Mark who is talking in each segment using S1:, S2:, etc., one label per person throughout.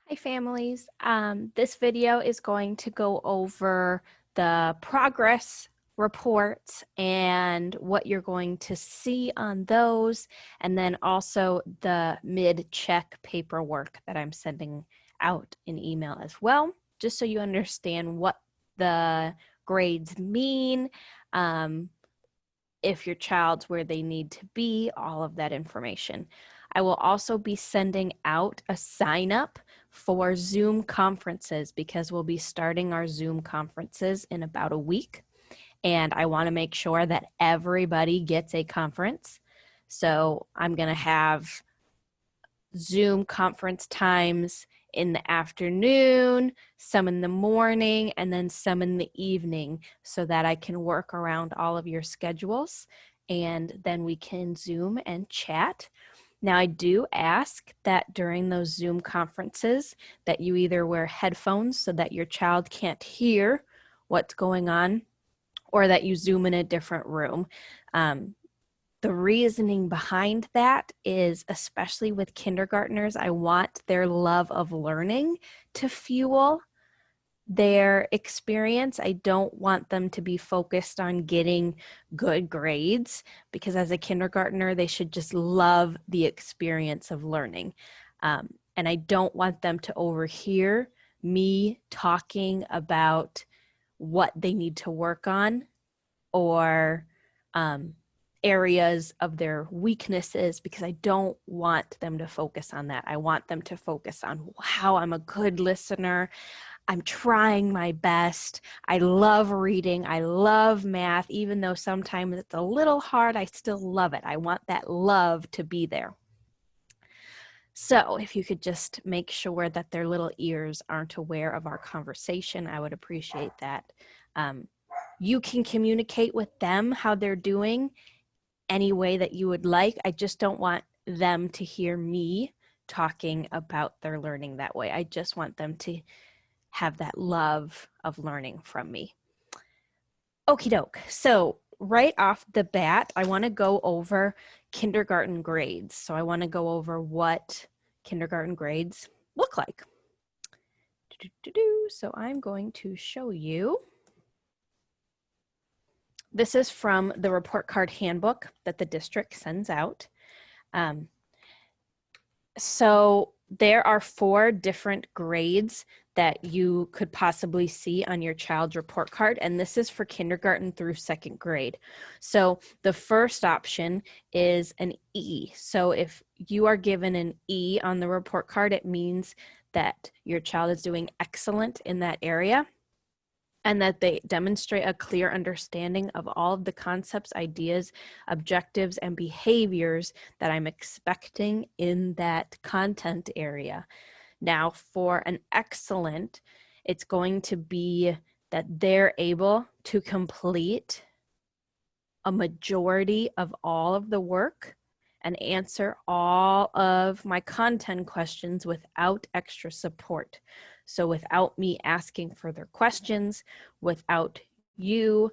S1: Hi families. This video is going to go over the progress reports and what you're going to see on those, and then also the mid-check paperwork that I'm sending out in email as well, just so you understand what the grades mean, if your child's where they need to be, all of that information. I will also be sending out a sign up for Zoom conferences because we'll be starting our Zoom conferences in about a week. And I want to make sure that everybody gets a conference. So I'm going to have Zoom conference times in the afternoon, some in the morning, and then some in the evening so that I can work around all of your schedules and then we can Zoom and chat. Now, I do ask that during those Zoom conferences that you either wear headphones so that your child can't hear what's going on, or that you Zoom in a different room. The reasoning behind that is, especially with kindergartners, I want their love of learning to fuel their experience. I don't want them to be focused on getting good grades, because as a kindergartner, they should just love the experience of learning. And I don't want them to overhear me talking about what they need to work on, or areas of their weaknesses, because I don't want them to focus on that. I want them to focus on, wow, I'm a good listener. I'm trying my best. I love reading. I love math. Even though sometimes it's a little hard, I still love it. I want that love to be there. So if you could just make sure that their little ears aren't aware of our conversation, I would appreciate that. You can communicate with them how they're doing any way that you would like. I just don't want them to hear me talking about their learning that way. I just want them to have that love of learning from me. Okie doke. So right off the bat, I want to go over kindergarten grades. So I want to go over what kindergarten grades look like. So I'm going to show you. This is from the report card handbook that the district sends out. So there are 4 different grades that you could possibly see on your child's report card, and this is for kindergarten through 2nd grade. So the first option is an E. So if you are given an E on the report card, it means that your child is doing excellent in that area, and that they demonstrate a clear understanding of all of the concepts, ideas, objectives, and behaviors that I'm expecting in that content area. Now, for an excellent, it's going to be that they're able to complete a majority of all of the work and answer all of my content questions without extra support. So without me asking further questions, without you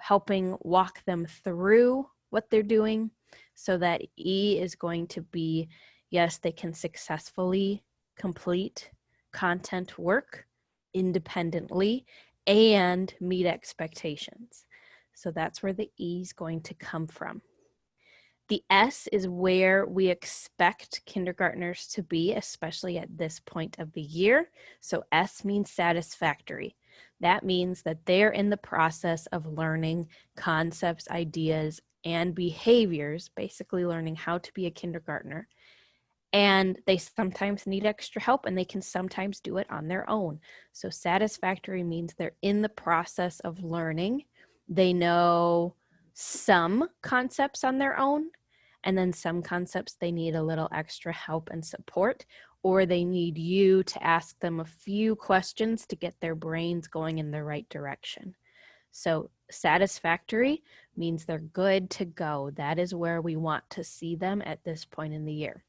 S1: helping walk them through what they're doing, so that E is going to be, yes, they can successfully complete content work independently and meet expectations. So that's where the E is going to come from. The S is where we expect kindergartners to be, especially at this point of the year. So S means satisfactory. That means that they're in the process of learning concepts, ideas, and behaviors, basically learning how to be a kindergartner. And they sometimes need extra help, and they can sometimes do it on their own. So satisfactory means they're in the process of learning. They know some concepts on their own, and then some concepts they need a little extra help and support, or they need you to ask them a few questions to get their brains going in the right direction. So satisfactory means they're good to go. That is where we want to see them at this point in the year.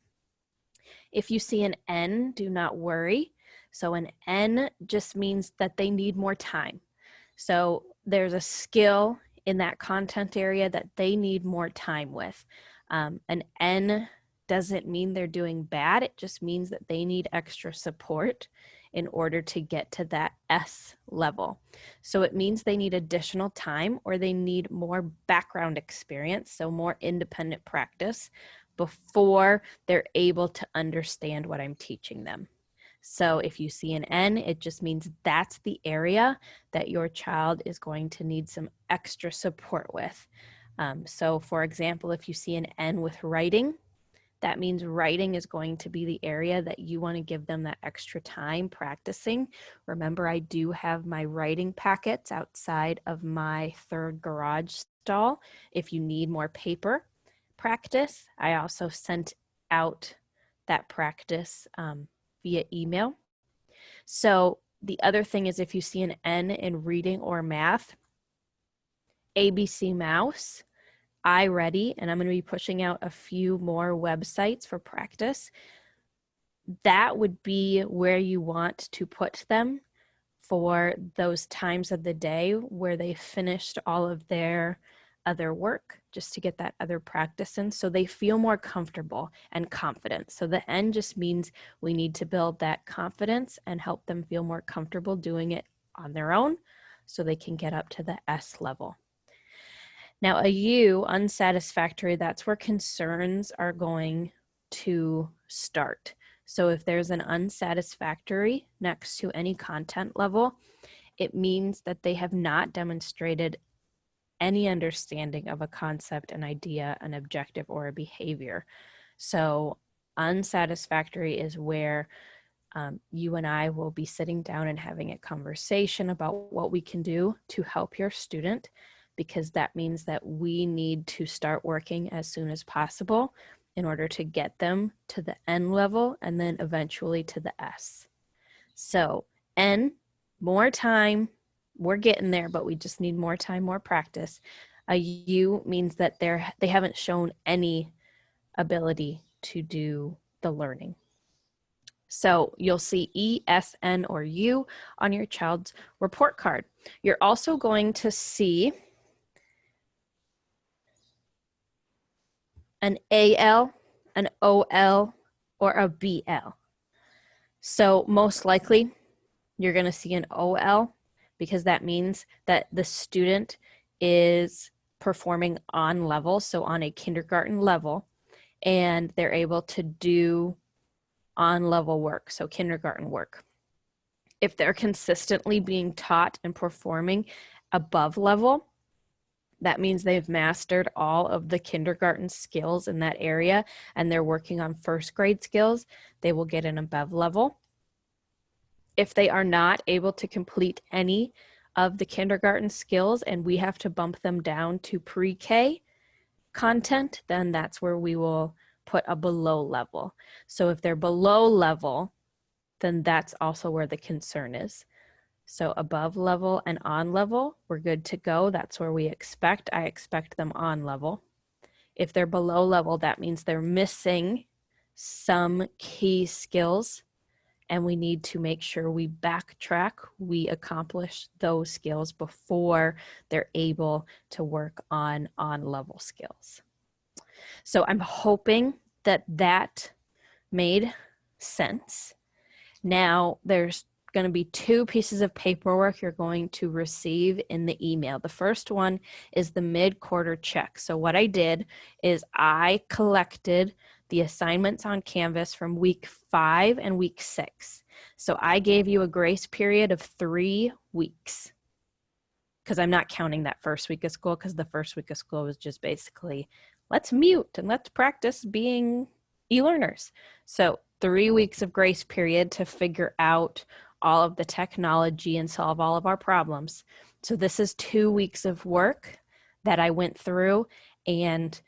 S1: If you see an N, do not worry. So an N just means that they need more time. So there's a skill in that content area that they need more time with. An N doesn't mean they're doing bad. It just means that they need extra support in order to get to that S level. So it means they need additional time, or they need more background experience, so more independent practice before they're able to understand what I'm teaching them. So if you see an N, it just means that's the area that your child is going to need some extra support with. So for example, if you see an N with writing, that means writing is going to be the area that you want to give them that extra time practicing. Remember, I do have my writing packets outside of my third garage stall. If you need more paper practice, I also sent out that practice via email. So the other thing is, if you see an N in reading or math, ABC Mouse, iReady, and I'm going to be pushing out a few more websites for practice. That would be where you want to put them for those times of the day where they finished all of their other work, just to get that other practice in, so they feel more comfortable and confident. So the N just means we need to build that confidence and help them feel more comfortable doing it on their own so they can get up to the S level. Now, a U, unsatisfactory, that's where concerns are going to start. So if there's an unsatisfactory next to any content level, it means that they have not demonstrated any understanding of a concept, an idea, an objective, or a behavior. So unsatisfactory is where you and I will be sitting down and having a conversation about what we can do to help your student, because that means that we need to start working as soon as possible in order to get them to the N level and then eventually to the S. So N, more time, we're getting there, but we just need more time, more practice. A U means that they haven't shown any ability to do the learning. So you'll see E, S, N, or U on your child's report card. You're also going to see an AL, an OL, or a BL. So most likely you're going to see an OL, because that means that the student is performing on level, so on a kindergarten level, and they're able to do on level work, so kindergarten work. If they're consistently being taught and performing above level, that means they've mastered all of the kindergarten skills in that area and they're working on first grade skills. They will get an above level. If they are not able to complete any of the kindergarten skills and we have to bump them down to pre-K content, then that's where we will put a below level. So if they're below level, then that's also where the concern is. So above level and on level, we're good to go. That's where I expect them on level. If they're below level, that means they're missing some key skills, and we need to make sure we backtrack, we accomplish those skills before they're able to work on level skills. So I'm hoping that that made sense. Now, there's going to be 2 pieces of paperwork you're going to receive in the email. The first one is the mid-quarter check. So what I did is I collected the assignments on Canvas from week 5 and week 6. So I gave you a grace period of 3 weeks, because I'm not counting that first week of school, because the first week of school was just basically, let's mute and let's practice being e-learners. So 3 weeks of grace period to figure out all of the technology and solve all of our problems. So this is 2 weeks of work that I went through. And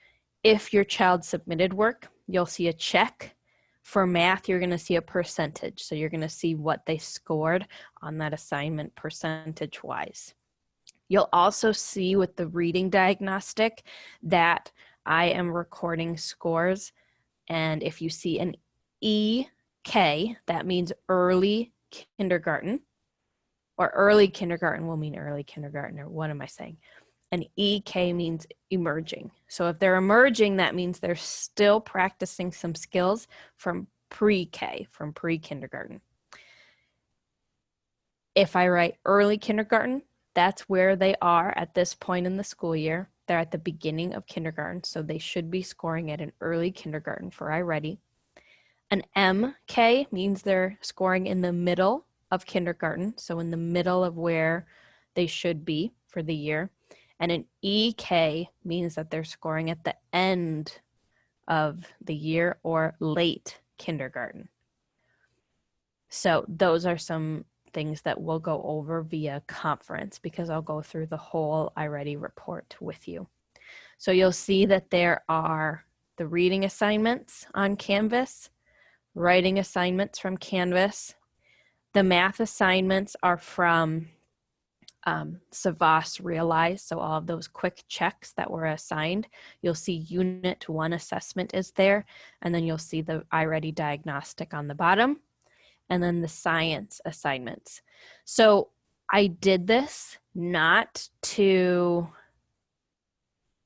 S1: if your child submitted work, you'll see a check. For math, you're going to see a percentage. So you're going to see what they scored on that assignment percentage-wise. You'll also see with the reading diagnostic that I am recording scores. And if you see an EK, that means early kindergarten, or early kindergarten will mean early kindergarten, or what am I saying? and EK means emerging. So if they're emerging, that means they're still practicing some skills from pre-K, from pre-kindergarten. If I write early kindergarten, that's where they are at this point in the school year. They're at the beginning of kindergarten, so they should be scoring at an early kindergarten for iReady. An MK means they're scoring in the middle of kindergarten, so in the middle of where they should be for the year. And an EK means that they're scoring at the end of the year or late kindergarten. So those are some things that we'll go over via conference, because I'll go through the whole iReady report with you. So you'll see that there are the reading assignments on Canvas, writing assignments from Canvas. The math assignments are from Savas Realize, so all of those quick checks that were assigned. You'll see Unit 1 assessment is there, and then you'll see the iReady diagnostic on the bottom, and then the science assignments. So I did this not to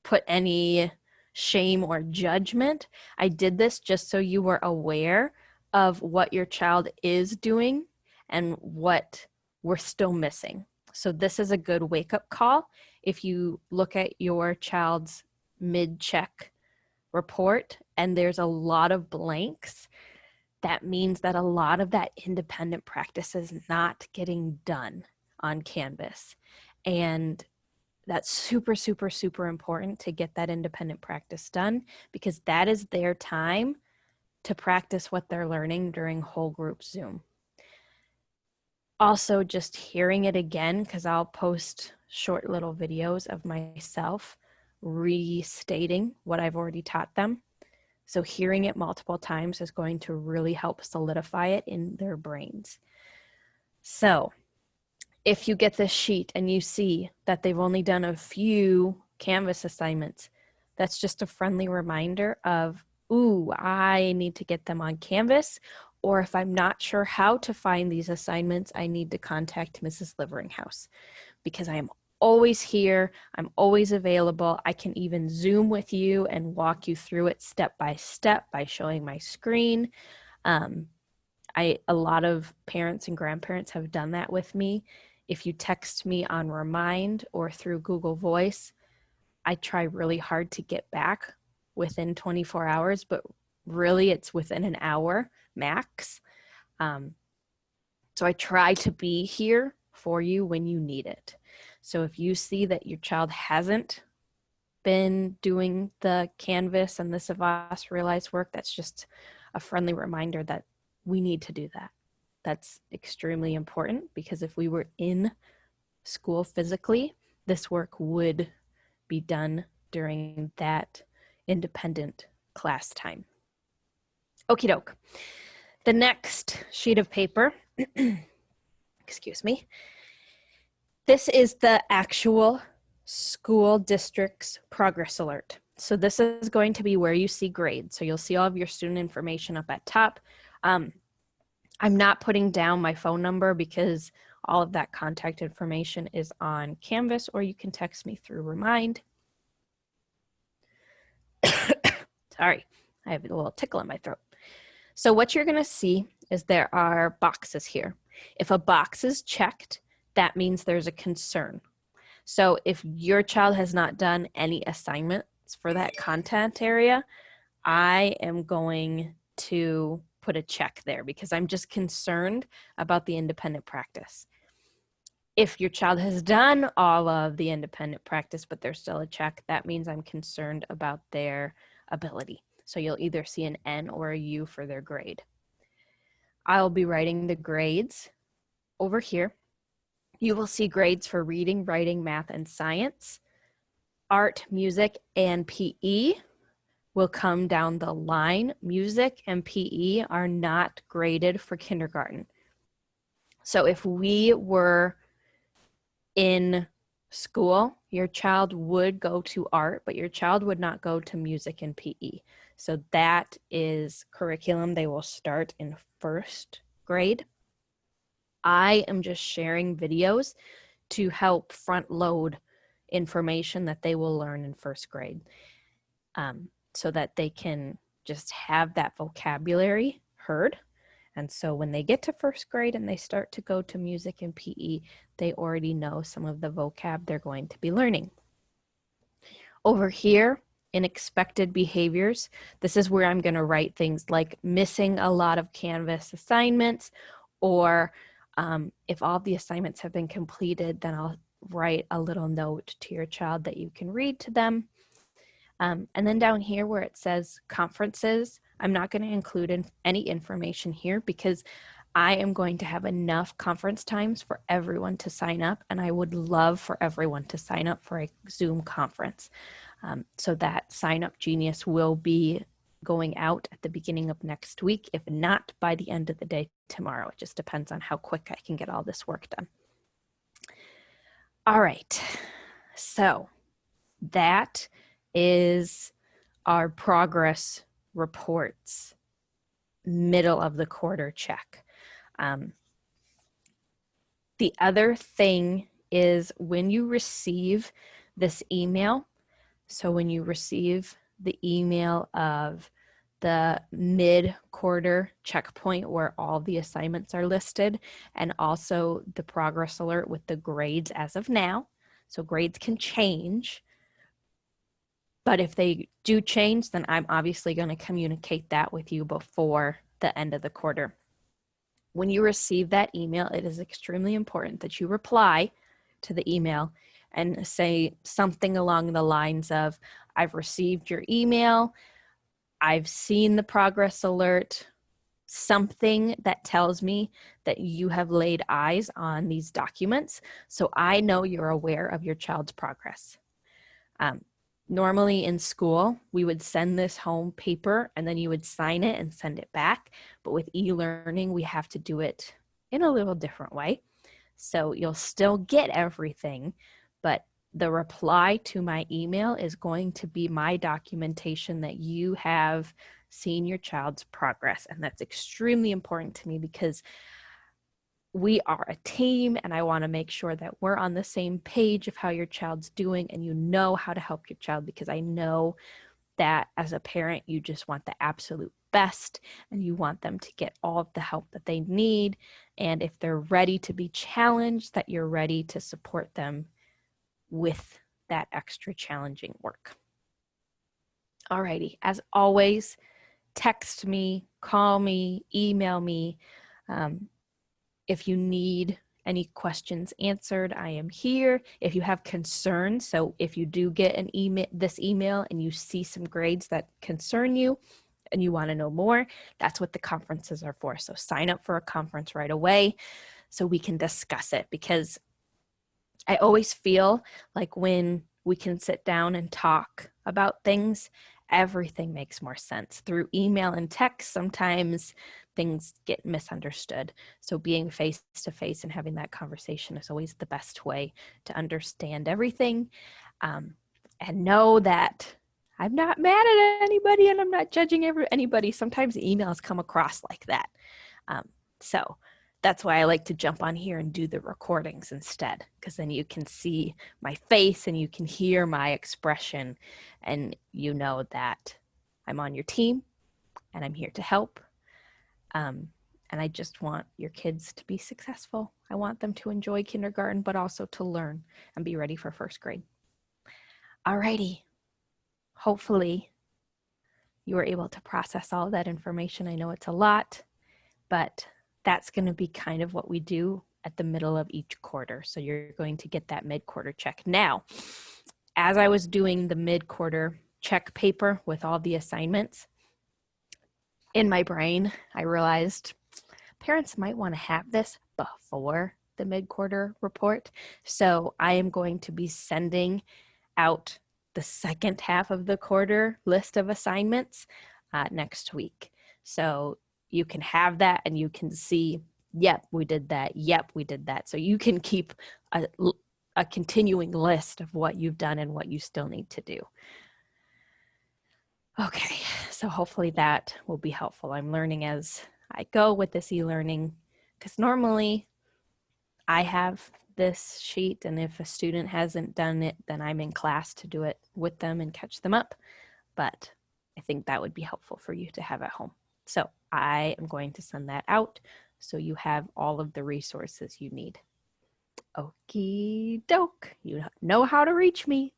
S1: put any shame or judgment. I did this just so you were aware of what your child is doing and what we're still missing. So this is a good wake-up call. If you look at your child's mid-check report and there's a lot of blanks, that means that a lot of that independent practice is not getting done on Canvas. And that's super, super, super important to get that independent practice done, because that is their time to practice what they're learning during whole group Zoom. Also, just hearing it again, because I'll post short little videos of myself restating what I've already taught them. So hearing it multiple times is going to really help solidify it in their brains. So if you get this sheet and you see that they've only done a few Canvas assignments, that's just a friendly reminder of, ooh, I need to get them on Canvas. Or if I'm not sure how to find these assignments, I need to contact Mrs. Liveringhouse, because I am always here. I'm always available. I can even Zoom with you and walk you through it step by step by showing my screen. A lot of parents and grandparents have done that with me. If you text me on Remind or through Google Voice, I try really hard to get back within 24 hours, but really it's within an hour max. So I try to be here for you when you need it. So if you see that your child hasn't been doing the Canvas and the Savas Realize work, that's just a friendly reminder that we need to do that. That's extremely important, because if we were in school physically, this work would be done during that independent class time. Okie doke. The next sheet of paper, excuse me, this is the actual school district's progress alert. So this is going to be where you see grades. So you'll see all of your student information up at top. I'm not putting down my phone number because all of that contact information is on Canvas, or you can text me through Remind. Sorry, I have a little tickle in my throat. So what you're going to see is there are boxes here. If a box is checked, that means there's a concern. So if your child has not done any assignments for that content area, I am going to put a check there because I'm just concerned about the independent practice. If your child has done all of the independent practice, but there's still a check, that means I'm concerned about their ability. So you'll either see an N or a U for their grade. I'll be writing the grades over here. You will see grades for reading, writing, math, and science. Art, music, and PE will come down the line. Music and PE are not graded for kindergarten. So if we were in school, your child would go to art, but your child would not go to music and PE. So that is curriculum they will start in first grade. I am just sharing videos to help front load information that they will learn in first grade, so that they can just have that vocabulary heard. And so when they get to first grade and they start to go to music and PE, they already know some of the vocab they're going to be learning. Over here in expected behaviors, this is where I'm going to write things like missing a lot of Canvas assignments, or if all the assignments have been completed, then I'll write a little note to your child that you can read to them. And then down here where it says conferences, I'm not going to include any information here because I am going to have enough conference times for everyone to sign up, and I would love for everyone to sign up for a Zoom conference. So that Sign Up Genius will be going out at the beginning of next week, if not by the end of the day tomorrow. It just depends on how quick I can get all this work done. All right, so that is our progress reports, middle of the quarter check. The other thing is when you receive this email, so when you receive the email of the mid-quarter checkpoint where all the assignments are listed, and also the progress alert with the grades as of now, so grades can change, but if they do change, then I'm obviously going to communicate that with you before the end of the quarter. When you receive that email, it is extremely important that you reply to the email and say something along the lines of, I've received your email, I've seen the progress alert, something that tells me that you have laid eyes on these documents, so I know you're aware of your child's progress. Normally in school, we would send this home paper and then you would sign it and send it back. But with e-learning, we have to do it in a little different way. So you'll still get everything, but the reply to my email is going to be my documentation that you have seen your child's progress. And that's extremely important to me because we are a team and I want to make sure that we're on the same page of how your child's doing and you know how to help your child, because I know that as a parent, you just want the absolute best and you want them to get all of the help that they need. And if they're ready to be challenged, that you're ready to support them with that extra challenging work. Alrighty, as always, text me, call me, email me. If you need any questions answered, I am here. If you have concerns, so if you do get this email and you see some grades that concern you and you want to know more, that's what the conferences are for. So sign up for a conference right away so we can discuss it, because I always feel like when we can sit down and talk about things, everything makes more sense. Through email and text, sometimes things get misunderstood. So being face to face and having that conversation is always the best way to understand everything. And know that I'm not mad at anybody and I'm not judging anybody. Sometimes emails come across like that. So that's why I like to jump on here and do the recordings instead, because then you can see my face and you can hear my expression and you know that I'm on your team and I'm here to help. And I just want your kids to be successful. I want them to enjoy kindergarten, but also to learn and be ready for first grade. Alrighty. Hopefully you were able to process all of that information. I know it's a lot, but that's going to be kind of what we do at the middle of each quarter. So you're going to get that mid-quarter check. Now, as I was doing the mid-quarter check paper with all the assignments, in my brain, I realized parents might want to have this before the mid-quarter report. So I am going to be sending out the second half of the quarter list of assignments next week. So you can have that and you can see, yep, we did that. Yep, we did that. So you can keep a continuing list of what you've done and what you still need to do. Okay, so hopefully that will be helpful. I'm learning as I go with this e-learning, because normally I have this sheet, and if a student hasn't done it, then I'm in class to do it with them and catch them up. But I think that would be helpful for you to have at home. So I am going to send that out so you have all of the resources you need. Okie doke. You know how to reach me.